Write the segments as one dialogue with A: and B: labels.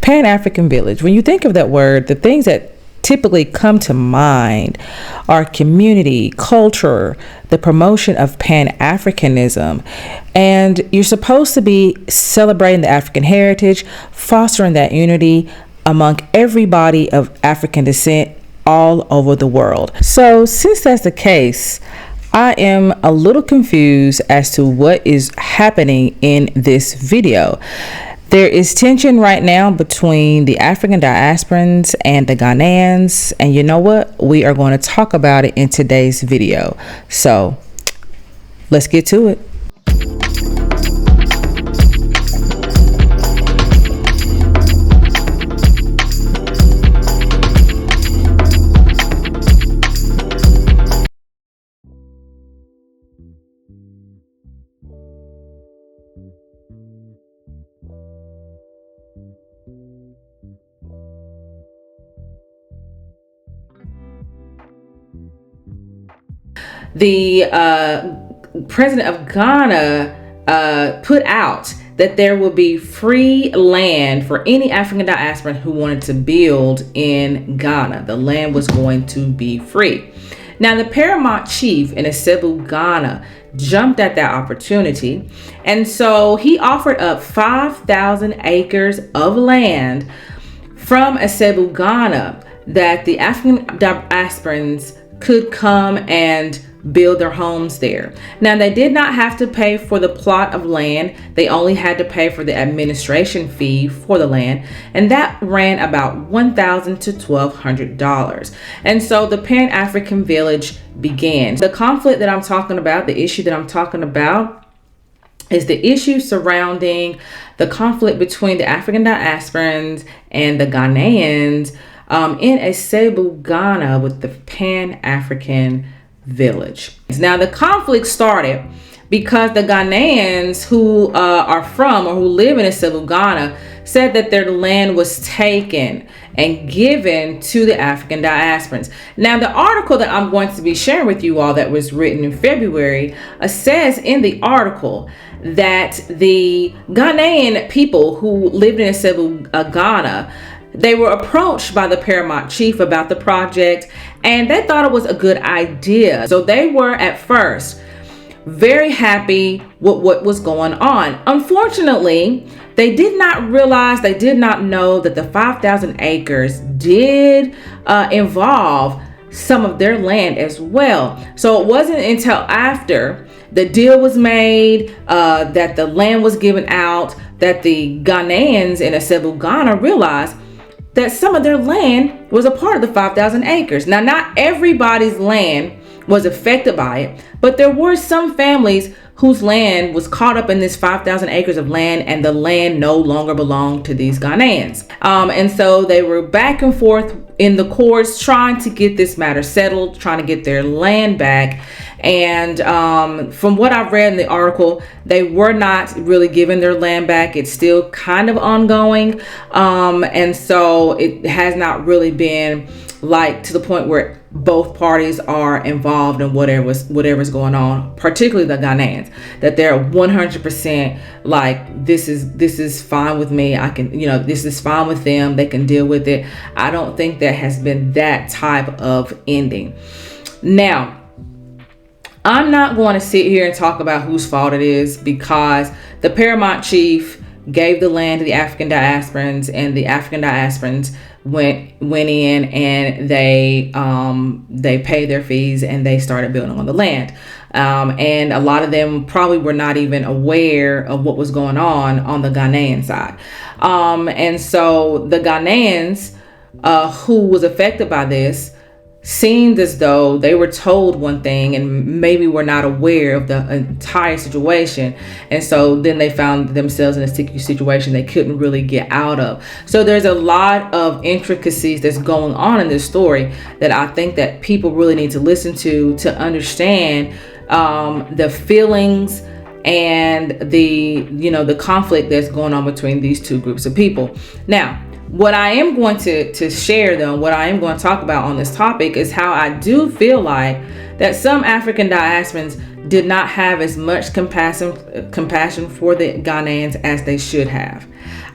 A: Pan-African village. When you think of that word, the things that typically come to mind are community, culture, the promotion of Pan-Africanism. And you're supposed to be celebrating the African heritage, fostering that unity among everybody of African descent all over the world. So since that's the case, I am a little confused as to what is happening in this video. There is tension right now between the African diasporans and the Ghanaians, and you know what? We are going to talk about it in today's video. So let's get to it. The president of Ghana put out that there will be free land for any African diasporan who wanted to build in Ghana. The land was going to be free. Now, the paramount chief in Asebu, Ghana, jumped at that opportunity. And so he offered up 5,000 acres of land from Asebu, Ghana, that the African diasporans could come and build their homes there. Now, they did not have to pay for the plot of land. They only had to pay for the administration fee for the land, and that ran about $1,000 to $1,200. And so the Pan-African village began. The conflict that I'm talking about, the issue that I'm talking about, is the issue surrounding the conflict between the African diasporans and the Ghanaians in Asebu, Ghana, with the Pan-African village. Now, the conflict started because the Ghanaians who are from or who live in Asebu, Ghana, said that their land was taken and given to the African diasporans. Now, the article that I'm going to be sharing with you all that was written in February says in the article that the Ghanaian people who lived in Asebu, Ghana, they were approached by the paramount chief about the project, and they thought it was a good idea. So they were at first very happy with what was going on. Unfortunately, they did not realize, they did not know that the 5,000 acres did involve some of their land as well. So it wasn't until after the deal was made, that the land was given out, that the Ghanaians in Asebu, Ghana realized that some of their land was a part of the 5,000 acres. Now, not everybody's land was affected by it, but there were some families whose land was caught up in this 5,000 acres of land, and the land no longer belonged to these Ghanaians. And so they were back and forth in the courts trying to get this matter settled, trying to get their land back. And from what I've read in the article, they were not really given their land back. It's still kind of ongoing. And so it has not really been like to the point where both parties are involved in whatever's going on, particularly the Ghanaians, that they're 100% like, this is fine with me. I can, this is fine with them. They can deal with it. I don't think there has been that type of ending. Now, I'm not going to sit here and talk about whose fault it is, because the paramount chief gave the land to the African diasporans, and the African diasporans went in and they paid their fees and they started building on the land. And a lot of them probably were not even aware of what was going on the Ghanaian side. And so the Ghanaians who was affected by this seemed as though they were told one thing and maybe were not aware of the entire situation. And so then they found themselves in a sticky situation they couldn't really get out of. So there's a lot of intricacies that's going on in this story that I think that people really need to listen to understand the feelings and the conflict that's going on between these two groups of people. Now, what I am going to share, though, what I am going to talk about on this topic is how I do feel like that some African diasporans did not have as much compassion for the Ghanaians as they should have.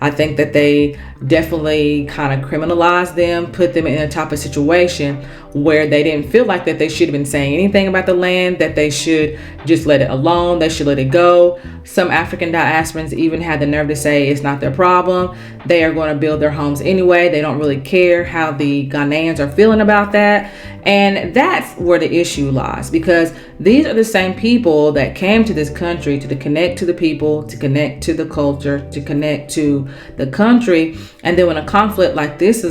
A: I think that they definitely kind of criminalized them, put them in a type of situation where they didn't feel like that they should have been saying anything about the land, that they should just let it alone, they should let it go. Some African diasporans even had the nerve to say it's not their problem. They are going to build their homes anyway. They don't really care how the Ghanaians are feeling about that. And that's where the issue lies, because these are the same people that came to this country to connect to the people, to connect to the culture, to connect to the country. And then when a conflict like this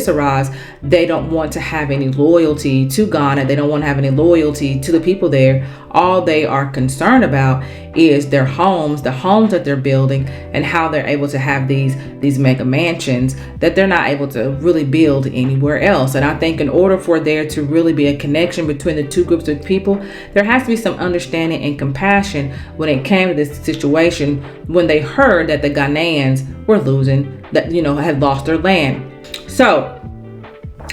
A: arises, they don't want to have any loyalty to Ghana. They don't want to have any loyalty to the people there. All they are concerned about is their homes, the homes that they're building, and how they're able to have these mega mansions that they're not able to really build anywhere else. And I think in order for there to really be a connection between the two groups of people, there has to be some understanding and compassion when it came to this situation, when they heard that the Ghanaians were losing, that, had lost their land. So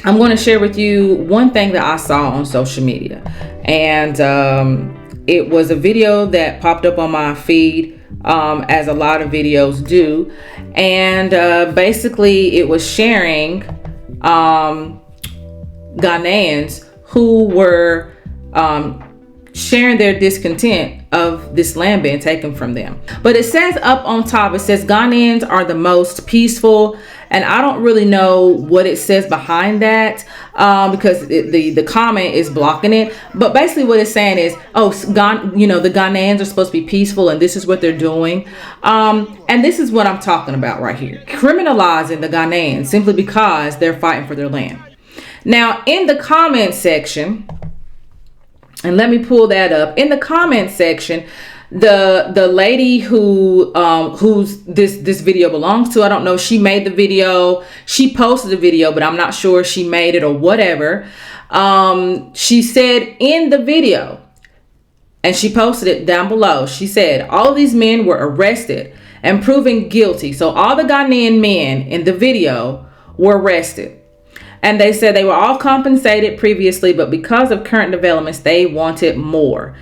A: I'm going to share with you one thing that I saw on social media. And it was a video that popped up on my feed, as a lot of videos do. And basically it was sharing Ghanaians who were sharing their discontent of this land being taken from them. But it says up on top, it says Ghanaians are the most peaceful. And I don't really know what it says behind that, because the comment is blocking it. But basically what it's saying is, the Ghanaians are supposed to be peaceful and this is what they're doing. And this is what I'm talking about right here. Criminalizing the Ghanaians simply because they're fighting for their land. Now, in the comment section, and let me pull that up. In the comment section, the lady who's this video belongs to, I don't know, she made the video, she posted the video, but I'm not sure she made it or whatever. She said in the video, and she posted it down below, she said all of these men were arrested and proven guilty. So all the Ghanaian men in the video were arrested. And they said they were all compensated previously, but because of current developments, they wanted more.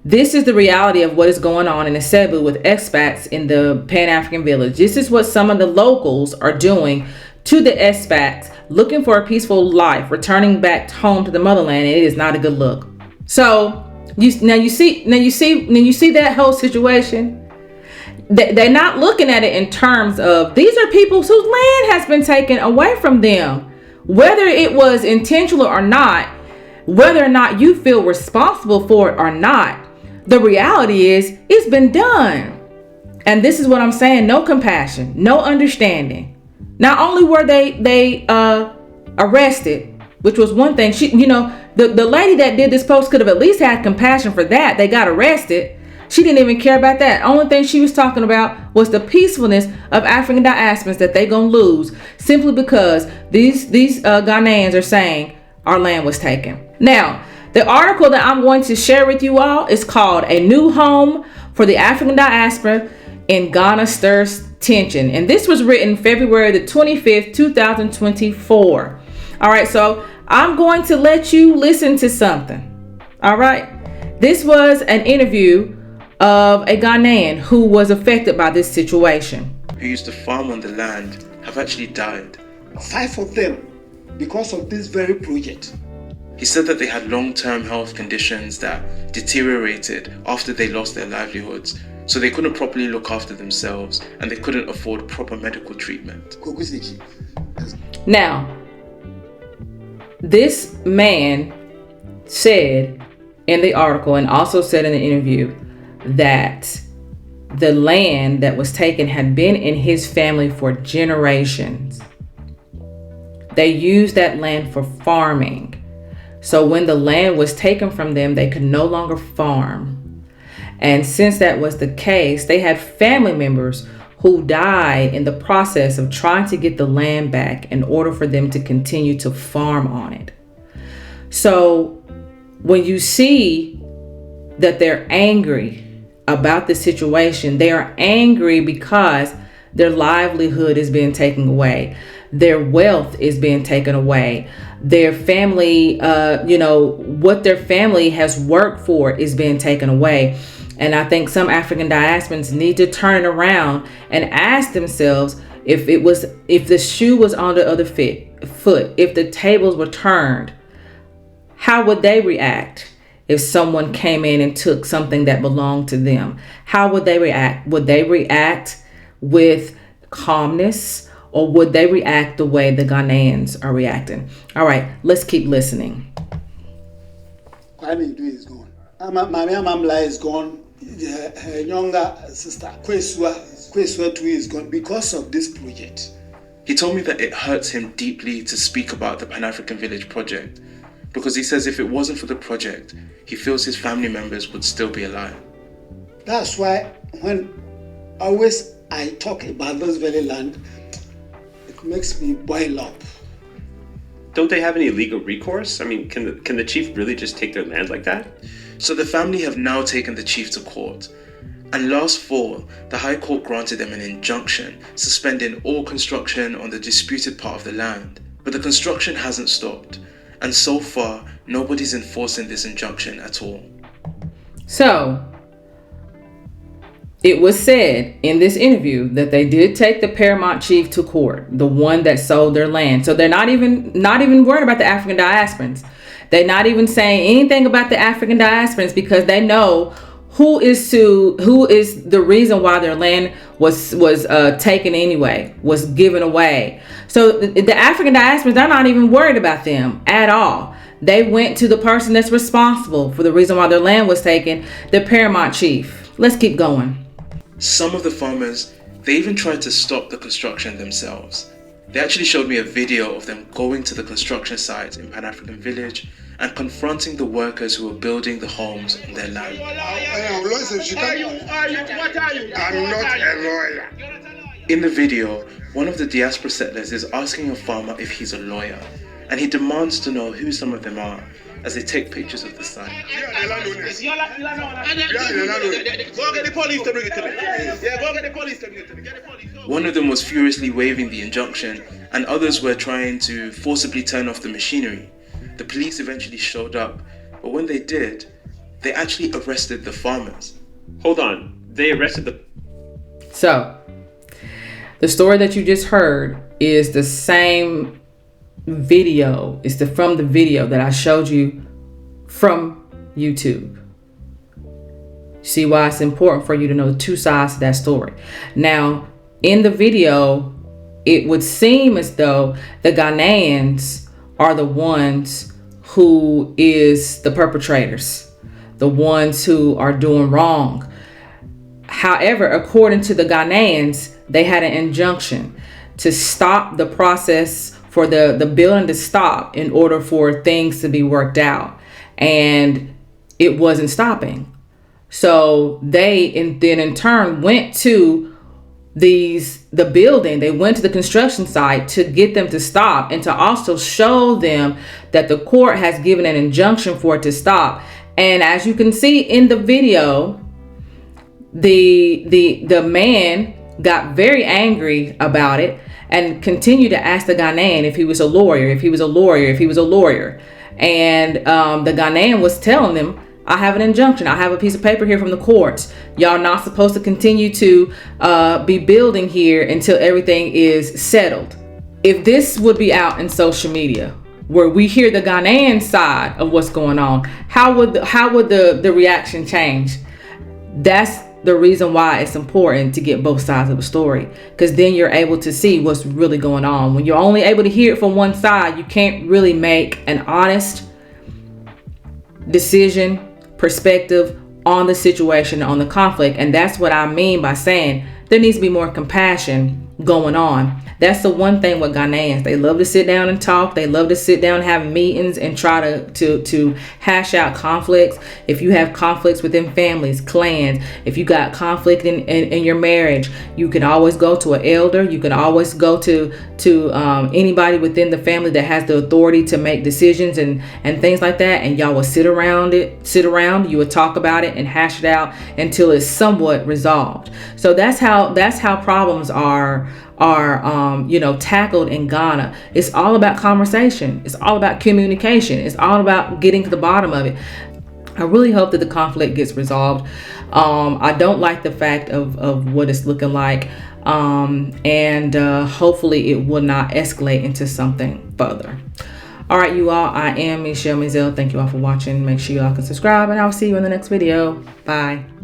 A: This is the reality of what is going on in Asebu with expats in the Pan-African village. This is what some of the locals are doing to the expats, looking for a peaceful life, returning back home to the motherland. And it is not a good look. So you see that whole situation. They're not looking at it in terms of these are people whose land has been taken away from them. Whether it was intentional or not, whether or not you feel responsible for it or not, the reality is it's been done. And this is what I'm saying. No compassion, no understanding. Not only were they arrested, which was one thing, the lady that did this post could have at least had compassion for that. They got arrested. She didn't even care about that. Only thing she was talking about was the peacefulness of African diasporans that they gonna lose simply because these Ghanaians are saying our land was taken. Now, the article that I'm going to share with you all is called "A New Home for the African Diaspora in Ghana Stirs Tension." And this was written February the 25th, 2024. All right, so I'm going to let you listen to something. All right. This was an interview of a Ghanaian who was affected by this situation.
B: Who used to farm on the land have actually died.
C: 5 of them because of this very project.
B: He said that they had long-term health conditions that deteriorated after they lost their livelihoods, so they couldn't properly look after themselves and they couldn't afford proper medical treatment.
A: Now, this man said in the article and also said in the interview that the land that was taken had been in his family for generations. They used that land for farming. So when the land was taken from them, they could no longer farm. And since that was the case, they had family members who died in the process of trying to get the land back in order for them to continue to farm on it. So when you see that they're angry about the situation, they are angry because their livelihood is being taken away. Their wealth is being taken away. Their family, what their family has worked for is being taken away. And I think some African diasporans need to turn around and ask themselves, if the shoe was on the other foot, if the tables were turned, how would they react if someone came in and took something that belonged to them? How would they react? Would they react with calmness, or would they react the way the Ghanaians are reacting? All right, let's keep listening.
C: Kwame Idu is gone. Mami Amamla is gone. Her younger sister Kwesua too is gone because of this project.
B: He told me that it hurts him deeply to speak about the Pan-African Village project, because he says if it wasn't for the project, he feels his family members would still be alive.
C: That's why when always I talk about this very land, it makes me boil up.
D: Don't they have any legal recourse? I mean, can the chief really just take their land like that?
B: So the family have now taken the chief to court. And last fall, the High Court granted them an injunction suspending all construction on the disputed part of the land. But the construction hasn't stopped. And so far, nobody's enforcing this injunction at all.
A: So, it was said in this interview that they did take the paramount chief to court, the one that sold their land. So they're not even worried about the African diasporans. They're not even saying anything about the African diasporans because they know who is the reason why their land was taken anyway, was given away. So the African diasporans, they're not even worried about them at all. They went to the person that's responsible for the reason why their land was taken, the paramount chief. Let's keep going.
B: Some of the farmers, they even tried to stop the construction themselves. They actually showed me a video of them going to the construction site in Pan-African Village and confronting the workers who were building the homes on their land.
E: I'm not a lawyer.
B: In the video, one of the diaspora settlers is asking a farmer if he's a lawyer, and he demands to know who some of them are as they take pictures of the site.
E: Go get the police to bring it to me. Yeah, go get the police to bring it to me.
B: One of them was furiously waving the injunction, and others were trying to forcibly turn off the machinery. The police eventually showed up, but when they did, they actually arrested the farmers.
D: Hold on, they arrested the...
A: So, the story that you just heard is the same video. It's from the video that I showed you from YouTube. See why it's important for you to know two sides to that story. Now, in the video, it would seem as though the Ghanaians are the ones who is the perpetrators, the ones who are doing wrong. However, according to the Ghanaians, they had an injunction to stop the process for the building to stop in order for things to be worked out. And it wasn't stopping. So they then in turn went to the building, they went to the construction site to get them to stop and to also show them that the court has given an injunction for it to stop. And as you can see in the video, the man got very angry about it and continued to ask the Ghanaian if he was a lawyer, And the Ghanaian was telling them, I have an injunction. I have a piece of paper here from the courts. Y'all not supposed to continue to be building here until everything is settled. If this would be out in social media, where we hear the Ghanaian side of what's going on, how would the reaction change? That's the reason why it's important to get both sides of the story, because then you're able to see what's really going on. When you're only able to hear it from one side, you can't really make an honest decision, perspective on the situation, on the conflict. And that's what I mean by saying there needs to be more compassion going on. That's the one thing with Ghanaians. They love to sit down and talk. They love to sit down and have meetings and try to hash out conflicts. If you have conflicts within families, clans, if you got conflict in your marriage, you can always go to an elder. You can always go to anybody within the family that has the authority to make decisions and things like that. And y'all will sit around. You would talk about it and hash it out until it's somewhat resolved. So that's how problems are tackled in Ghana. It's all about conversation. It's all about communication. It's all about getting to the bottom of it. I really hope that the conflict gets resolved. I don't like the fact of what it's looking like. and hopefully it will not escalate into something further. All right, you all, I am Michele Mazelleغ. Thank you all for watching. Make sure you all can subscribe, and I'll see you in the next video. Bye.